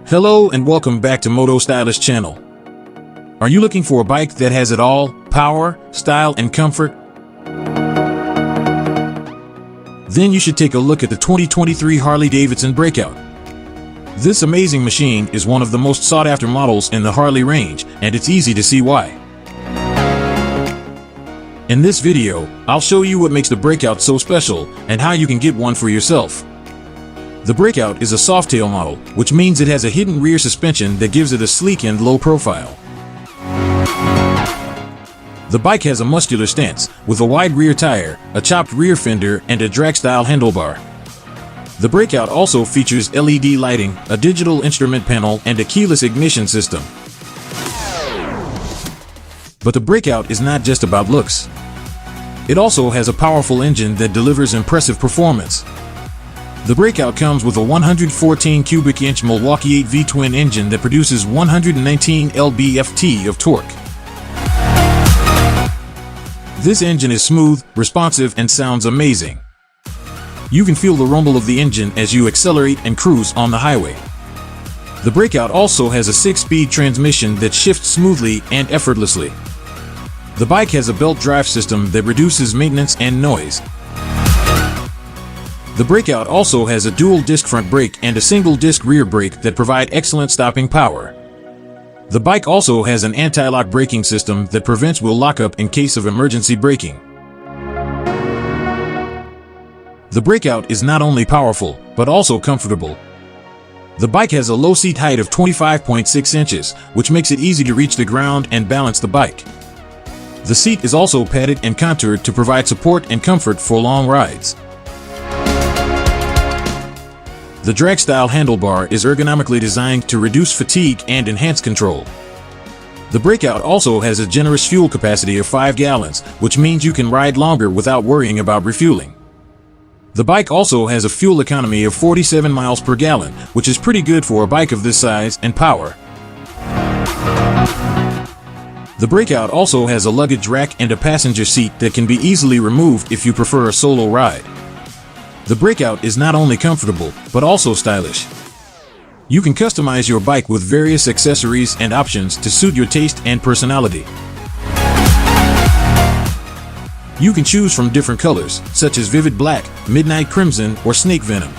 Hello and welcome back to Moto Stylish channel. Are you looking for a bike that has it all, power, style, and comfort? Then you should take a look at the 2023 Harley Davidson Breakout. This amazing machine is one of the most sought-after models in the Harley range, and it's easy to see why. In this video, I'll show you what makes the Breakout so special and how you can get one for yourself. The Breakout is a softail model, which means it has a hidden rear suspension that gives it a sleek and low profile. The bike has a muscular stance, with a wide rear tire, a chopped rear fender, and a drag-style handlebar. The Breakout also features LED lighting, a digital instrument panel, and a keyless ignition system. But the Breakout is not just about looks. It also has a powerful engine that delivers impressive performance. The Breakout comes with a 114 cubic inch Milwaukee-Eight V-twin engine that produces 119 lb-ft of torque. This engine is smooth, responsive, and sounds amazing. You can feel the rumble of the engine as you accelerate and cruise on the highway. The Breakout also has a 6-speed transmission that shifts smoothly and effortlessly. The bike has a belt drive system that reduces maintenance and noise. The Breakout also has a dual-disc front brake and a single-disc rear brake that provide excellent stopping power. The bike also has an anti-lock braking system that prevents wheel lockup in case of emergency braking. The Breakout is not only powerful, but also comfortable. The bike has a low seat height of 25.6 inches, which makes it easy to reach the ground and balance the bike. The seat is also padded and contoured to provide support and comfort for long rides. The drag-style handlebar is ergonomically designed to reduce fatigue and enhance control. The Breakout also has a generous fuel capacity of 5 gallons, which means you can ride longer without worrying about refueling. The bike also has a fuel economy of 47 miles per gallon, which is pretty good for a bike of this size and power. The Breakout also has a luggage rack and a passenger seat that can be easily removed if you prefer a solo ride. The Breakout is not only comfortable, but also stylish. You can customize your bike with various accessories and options to suit your taste and personality. You can choose from different colors, such as vivid black, midnight crimson, or snake venom.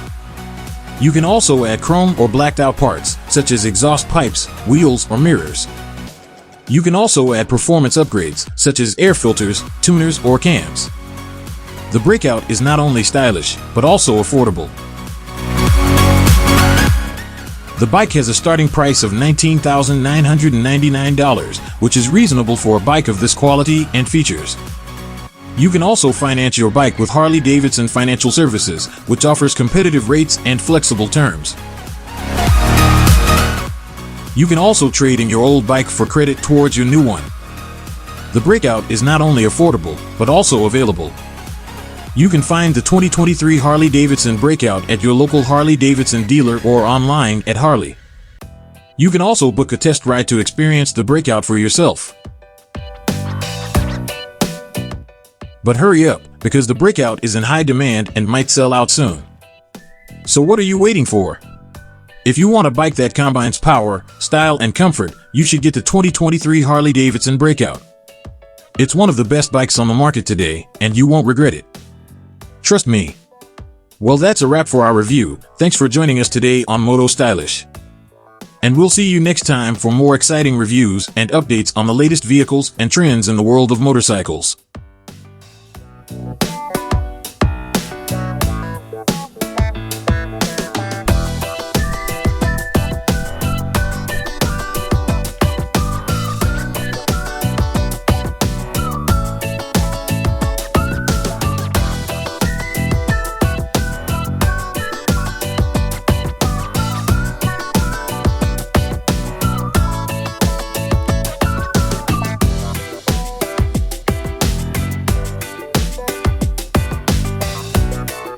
You can also add chrome or blacked out parts, such as exhaust pipes, wheels, or mirrors. You can also add performance upgrades, such as air filters, tuners, or cams. The Breakout is not only stylish, but also affordable. The bike has a starting price of $19,999, which is reasonable for a bike of this quality and features. You can also finance your bike with Harley Davidson Financial Services, which offers competitive rates and flexible terms. You can also trade in your old bike for credit towards your new one. The Breakout is not only affordable, but also available. You can find the 2023 Harley Davidson Breakout at your local Harley Davidson dealer or online at Harley. You can also book a test ride to experience the Breakout for yourself. But hurry up, because the Breakout is in high demand and might sell out soon. So what are you waiting for? If you want a bike that combines power, style, and comfort, you should get the 2023 Harley Davidson Breakout. It's one of the best bikes on the market today, and you won't regret it. Trust me. Well, that's a wrap for our review. Thanks for joining us today on Moto Stylish. And we'll see you next time for more exciting reviews and updates on the latest vehicles and trends in the world of motorcycles.